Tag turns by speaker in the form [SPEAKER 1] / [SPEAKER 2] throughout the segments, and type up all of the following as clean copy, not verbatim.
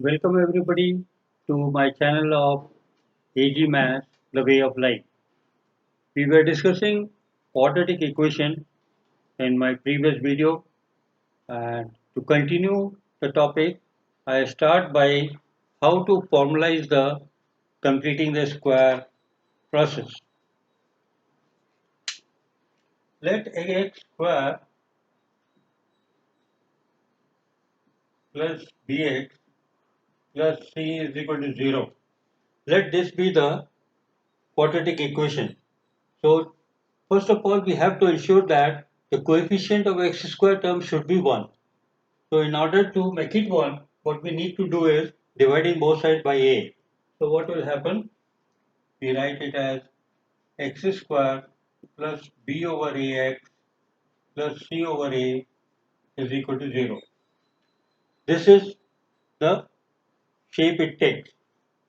[SPEAKER 1] Welcome everybody to my channel of AG Maths, The Way of Life. We were discussing quadratic equation in my previous video, and to continue the topic, I start by how to formalize the completing the square process. Let ax square plus bx plus c is equal to 0. Let this be the quadratic equation. So first of all, we have to ensure that the coefficient of x square term should be 1. So in order to make it 1, what we need to do is dividing both sides by a. So what will happen? We write it as x square plus b over ax plus c over a is equal to 0. This is the shape it takes.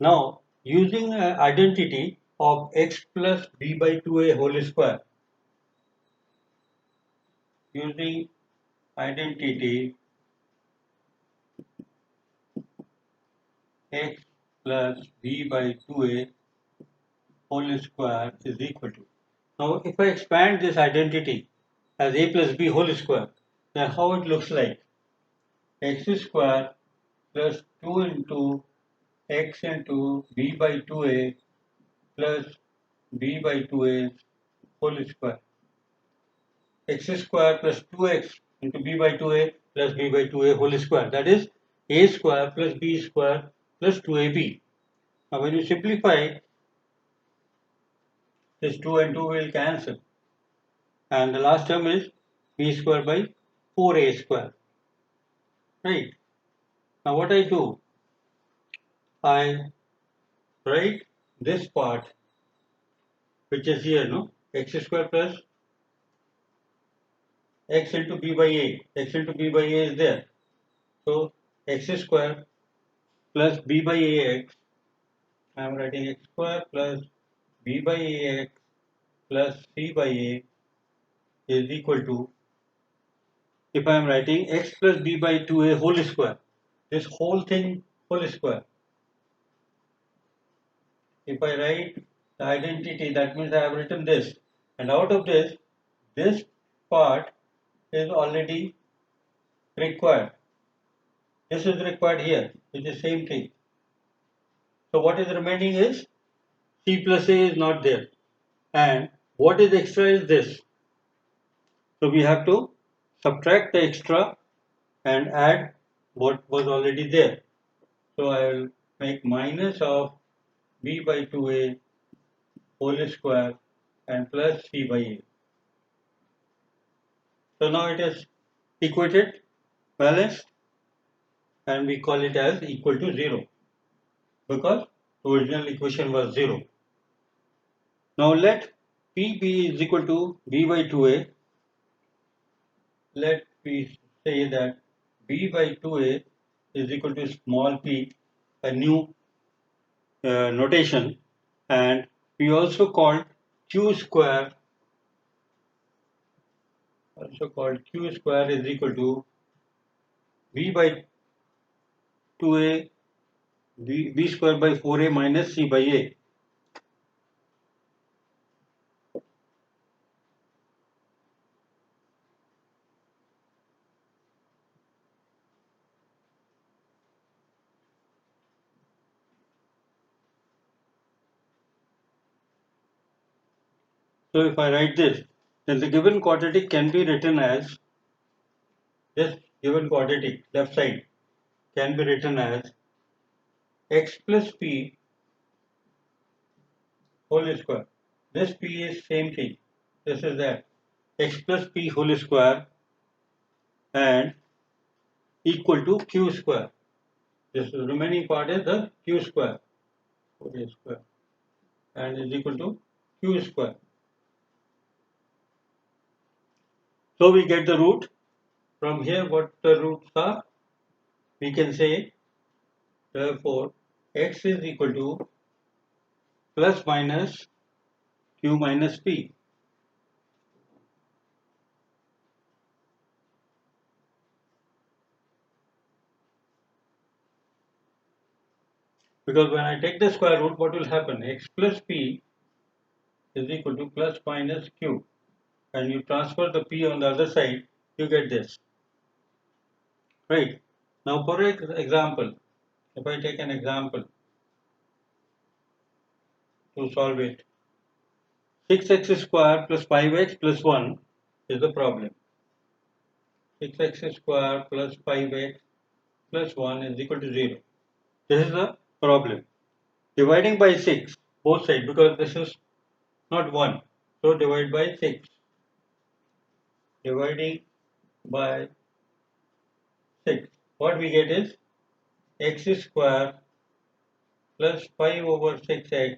[SPEAKER 1] Now, using an identity of x plus b by 2a whole square, using identity x plus b by 2a whole square is equal to. Now, if I expand this identity as a plus b whole square, then how it looks like? X square plus 2 into x into b by 2a plus b by 2a whole square. X square plus 2x into b by 2a plus b by 2a whole square. That is a square plus b square plus 2ab. Now, when you simplify, this 2 and 2 will cancel. And the last term is b square by 4a square. Right. Now what I do, I write this part which is here, no? X square plus x into b by a. X into b by a is there. So x square plus b by ax. I am writing x square plus b by ax plus c by a is equal to, if I am writing x plus b by 2a whole square, this whole thing whole square. If I write the identity, that means I have written this, and out of this part is already required. This is required here, which is same thing. So what is remaining is c plus a is not there, and what is extra is this. So we have to subtract the extra and add what was already there. So I will make minus of b by 2a whole square and plus c by a. So now it is equated, balanced, and we call it as equal to 0 because the original equation was 0. Now let p be is equal to b by 2a. Let me say that b by 2a is equal to small p, a new notation, and we also called q square, is equal to b by 2a b square by 4a minus c by a. So if I write this, then the given quadratic can be written as, this given quadratic left side can be written as x plus p whole square. This p is same thing. This is that x plus p whole square and equal to q square. This remaining part is the q square, whole square, and is equal to q square. So we get the root. From here, what the roots are, we can say, therefore x is equal to plus minus q minus p. Because when I take the square root, what will happen? X plus p is equal to plus minus q. And you transfer the p on the other side, you get this. Right? Now for example, if I take an example to solve it, 6x square plus 5x plus 1 is the problem. 6x square plus 5x plus 1 is equal to 0. This is the problem. Dividing by 6, both sides, because this is not 1. So divide by 6. Dividing by 6. What we get is x square plus 5 over 6x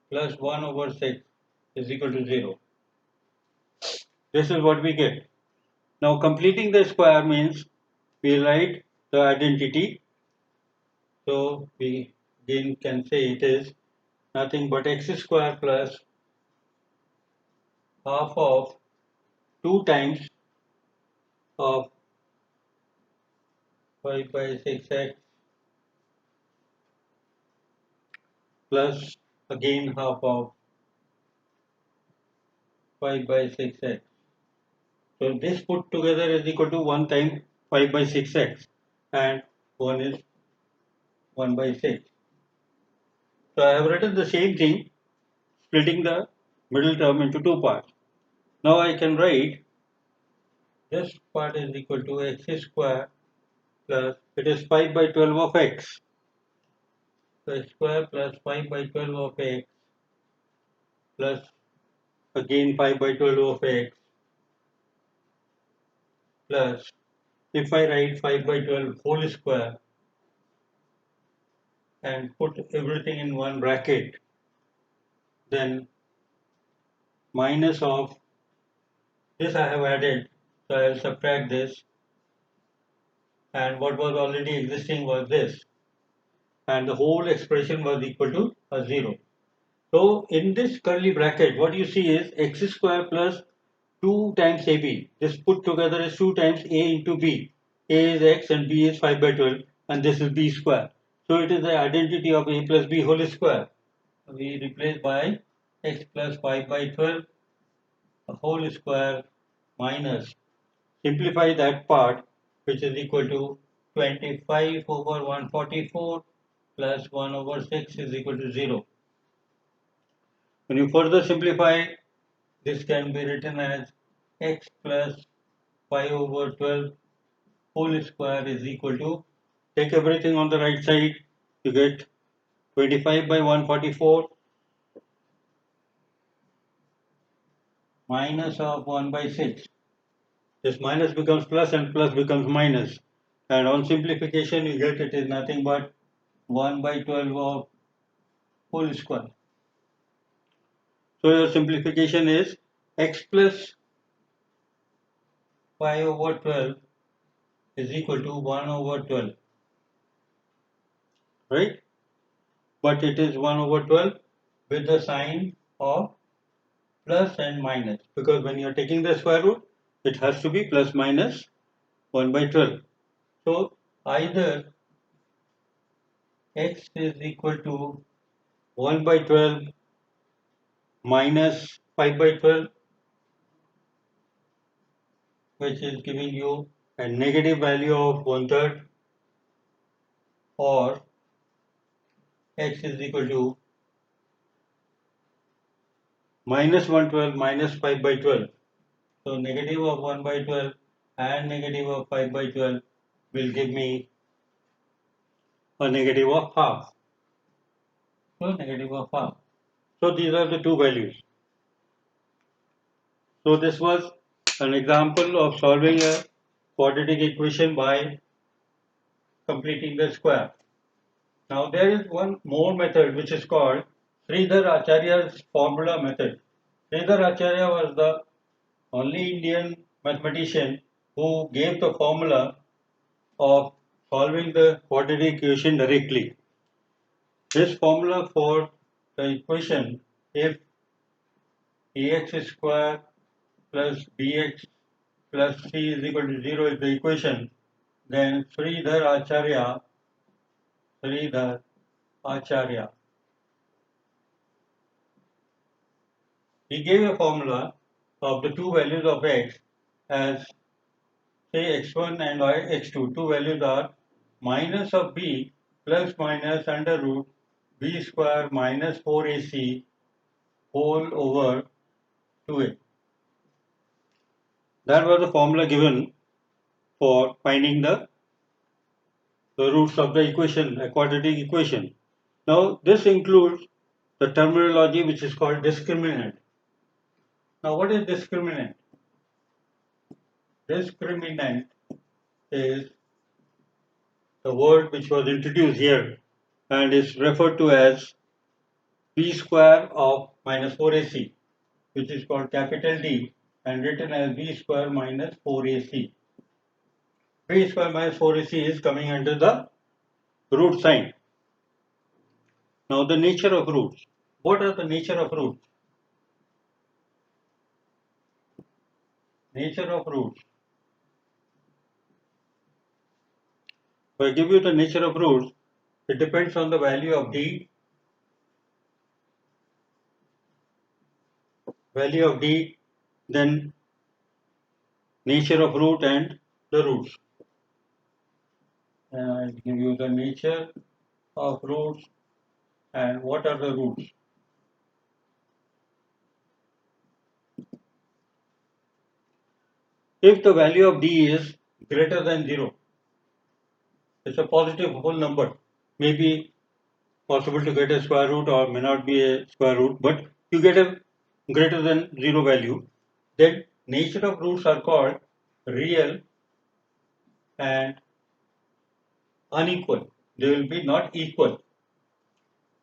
[SPEAKER 1] plus 1 over 6 is equal to 0. This is what we get. Now completing the square means we write the identity. So we again can say it is nothing but x square plus half of 2 times of 5 by 6x plus again half of 5 by 6x. So this put together is equal to 1 times 5 by 6x and 1 is 1 by 6. So I have written the same thing, splitting the middle term into two parts. Now I can write this part is equal to x square plus, it is 5 by 12 of x. So x square plus 5 by 12 of x plus again 5 by 12 of x plus, if I write 5 by 12 whole square and put everything in one bracket, then minus of this I have added, so I will subtract this, and what was already existing was this, and the whole expression was equal to a 0. So in this curly bracket, what you see is x square plus 2 times ab. This put together is 2 times a into b. A is x and b is 5 by 12, and this is b square. So it is the identity of a plus b whole square. We replace by x plus 5 by 12 whole square minus, simplify that part, which is equal to 25 over 144 plus 1 over 6 is equal to 0. When you further simplify, this can be written as x plus 5 over 12 whole square is equal to, take everything on the right side, you get 25 by 144 minus of 1 by 6. This minus becomes plus and plus becomes minus. And on simplification, you get it is nothing but 1 by 12 of whole square. So your simplification is x plus 5 over 12 is equal to 1 over 12. Right? But it is 1 over 12 with the sign of plus and minus, because when you are taking the square root, it has to be plus minus 1 by 12. So either x is equal to 1 by 12 minus 5 by 12, which is giving you a negative value of 1/3, or x is equal to minus 112 minus 5 by 12. So negative of 1 by 12 and negative of 5 by 12 will give me a negative of half. So negative of half. So these are the two values. So this was an example of solving a quadratic equation by completing the square. Now there is one more method which is called Sridhar Acharya's formula method. Sridhar Acharya was the only Indian mathematician who gave the formula of solving the quadratic equation directly. This formula for the equation, if ax square plus bx plus c is equal to 0 is the equation, then Sridhar Acharya. He gave a formula of the two values of x as say x1 and x2. Two values are minus of b plus minus under root b square minus 4ac whole over 2a. That was the formula given for finding the roots of the equation, a quadratic equation. Now this includes the terminology which is called discriminant. Now what is discriminant? Discriminant is the word which was introduced here and is referred to as b square of minus 4ac, which is called capital D and written as b square minus 4ac. B square minus 4ac is coming under the root sign. Now the nature of roots. What are the nature of roots? Nature of roots. If I give you the nature of roots, it depends on the value of D, then nature of root and the roots. I'll give you the nature of roots and what are the roots. If the value of D is greater than 0, it's a positive whole number. Maybe possible to get a square root or may not be a square root, but you get a greater than 0 value, then nature of roots are called real and unequal. They will be not equal.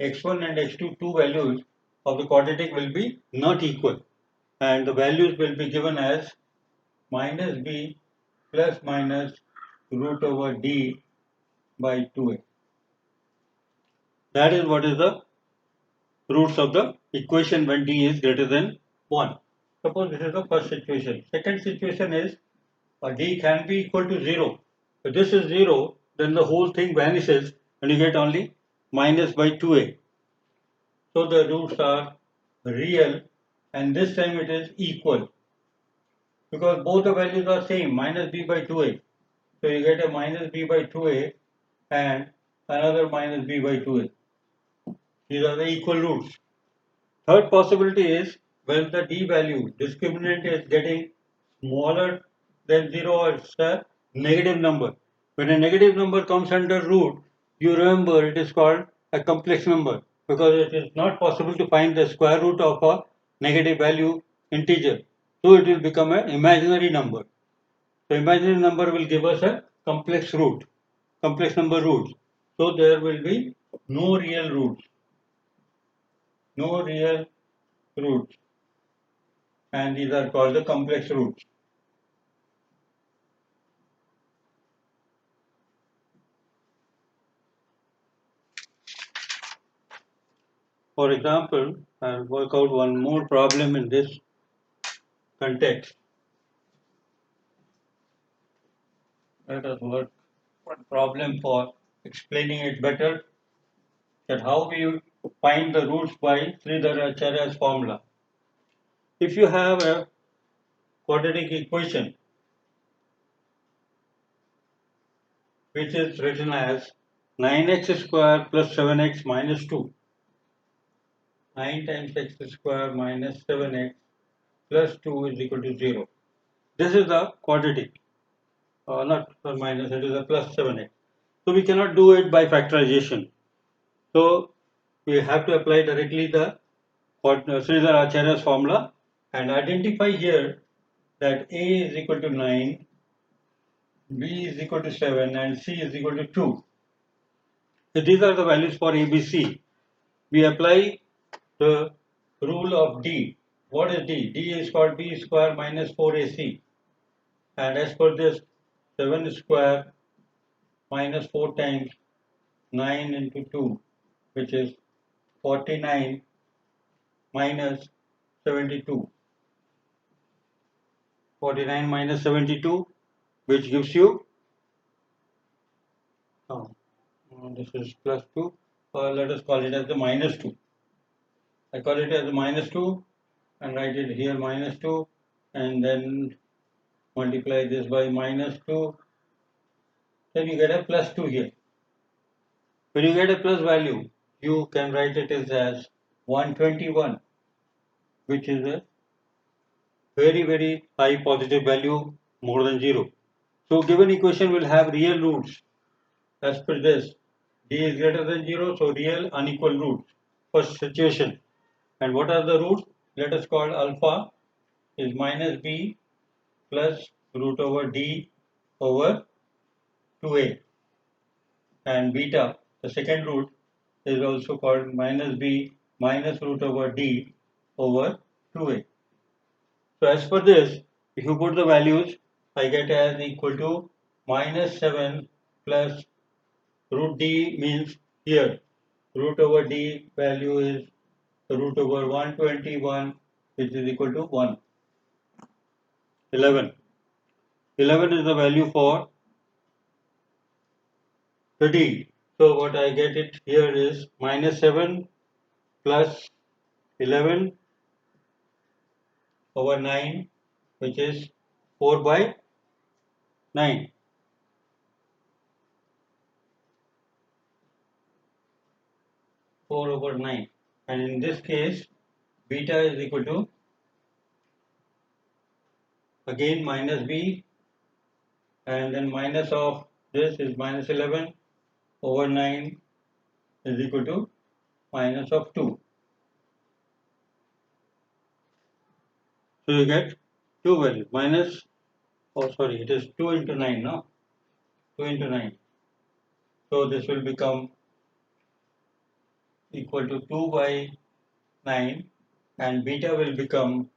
[SPEAKER 1] x1 and x2 two values of the quadratic will be not equal and the values will be given as minus b plus minus root over d by 2a. That is what is the roots of the equation when d is greater than 1. Suppose this is the first situation. Second situation is d can be equal to 0. If this is 0, then the whole thing vanishes and you get only minus by 2a. So the roots are real and this time it is equal because both the values are same, minus b by 2a. So you get a minus b by 2a and another minus b by 2a. These are the equal roots. Third possibility is when the d value discriminant is getting smaller than 0 or it's a negative number. When a negative number comes under root, you remember it is called a complex number because it is not possible to find the square root of a negative value integer. So it will become an imaginary number. So imaginary number will give us a complex root, complex number roots. So there will be no real roots, no real roots, and these are called the complex roots. For example, I'll work out one more problem in this context. Let us work one problem for explaining it better, that how we find the roots by Sridhar Acharya's formula. If you have a quadratic equation which is written as 9x square plus 7x minus 2, 9 times x square minus 7x plus 2 is equal to 0. This is the quadratic, not minus, it is a plus 7x. So we cannot do it by factorization. So we have to apply directly the Sridhar Acharya's formula and identify here that a is equal to 9, b is equal to 7 and c is equal to 2. So these are the values for ABC. We apply the rule of D. What is D? D is called b square minus 4ac. And as per this, 7 square minus 4 times 9 into 2, which is 49 minus 72. 49 minus 72, which gives you, oh, this is plus 2. let us call it as the minus 2. I call it as minus 2 and write it here minus 2 and then multiply this by minus 2, then you get a plus 2 here. When you get a plus value, you can write it as 121, which is a very high positive value, more than 0. So given equation will have real roots as per this. D is greater than 0, so real unequal roots. First situation. And what are the roots? Let us call alpha is minus b plus root over d over 2a. And beta, the second root, is also called minus b minus root over d over 2a. So as per this, if you put the values, I get as equal to minus 7 plus root d means here root over d value is root over 121, which is equal to 1. 11. 11 is the value for the d. So what I get it here is minus 7 plus 11 over 9, which is 4 by 9. 4 over 9. And in this case, beta is equal to again minus b, and then minus of this is minus 11 over 9 is equal to minus of 2. So you get two values minus, oh sorry, it is 2 into 9 now, 2 into 9. So this will become equal to 2 by 9 and beta will become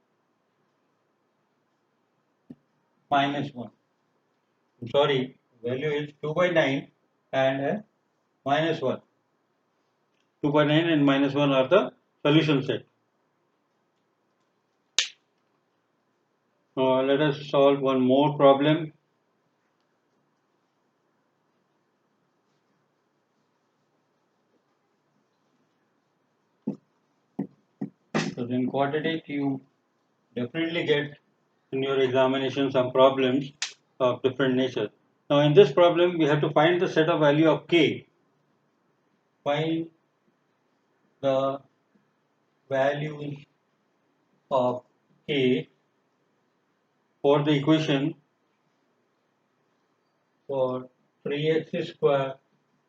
[SPEAKER 1] minus 1. I'm sorry, value is 2 by 9 and minus 1. 2 by 9 and minus 1 are the solution set. Let us solve one more problem. So in quadratic you definitely get in your examination some problems of different nature. Now in this problem we have to find the set of value of k. Find the values of k for the equation for 3x square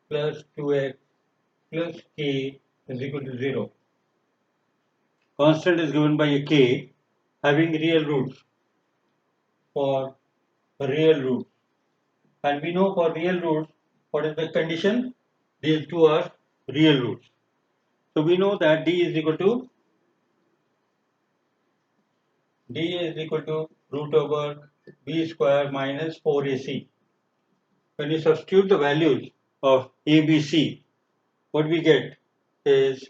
[SPEAKER 1] plus 2x plus k is equal to 0. Constant is given by a k having real roots for real roots. And we know for real roots, what is the condition? These two are real roots. So we know that d is equal to root over b square minus 4ac. When you substitute the values of a, b, c, what we get is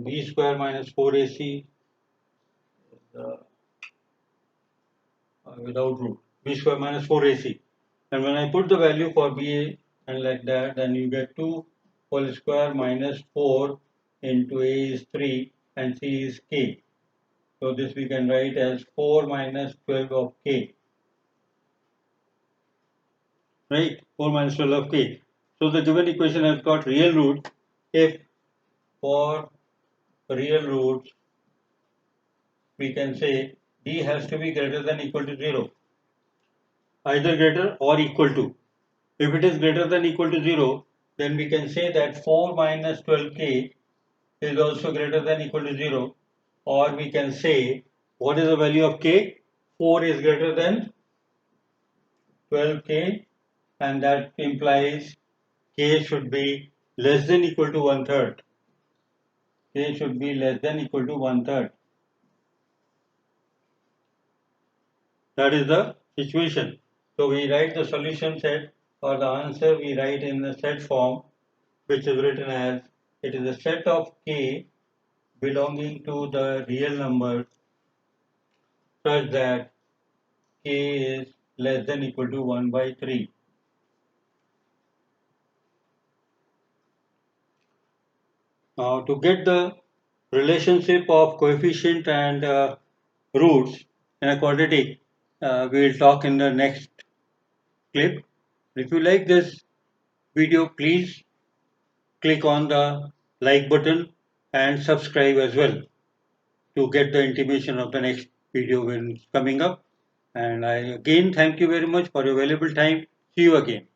[SPEAKER 1] b square minus 4ac without root, b square minus 4ac. And when I put the value for b and like that, then you get 2 whole square minus 4 into a is 3 and c is k. So this we can write as 4 minus 12 of k. Right? 4 minus 12 of k. So the given equation has got real root if for real roots we can say d has to be greater than equal to 0. Either greater or equal to. If it is greater than equal to 0, then we can say that 4 minus 12k is also greater than equal to 0, or we can say what is the value of k? 4 is greater than 12k, and that implies k should be less than equal to 1/3. K should be less than equal to 1/3. That is the situation. So we write the solution set or the answer we write in the set form, which is written as it is a set of k belonging to the real number such that k is less than equal to 1/3. Now to get the relationship of coefficient and roots in a quadratic, we'll talk in the next clip. If you like this video, please click on the like button and subscribe as well to get the intimation of the next video when it's coming up. And I again thank you very much for your valuable time. See you again.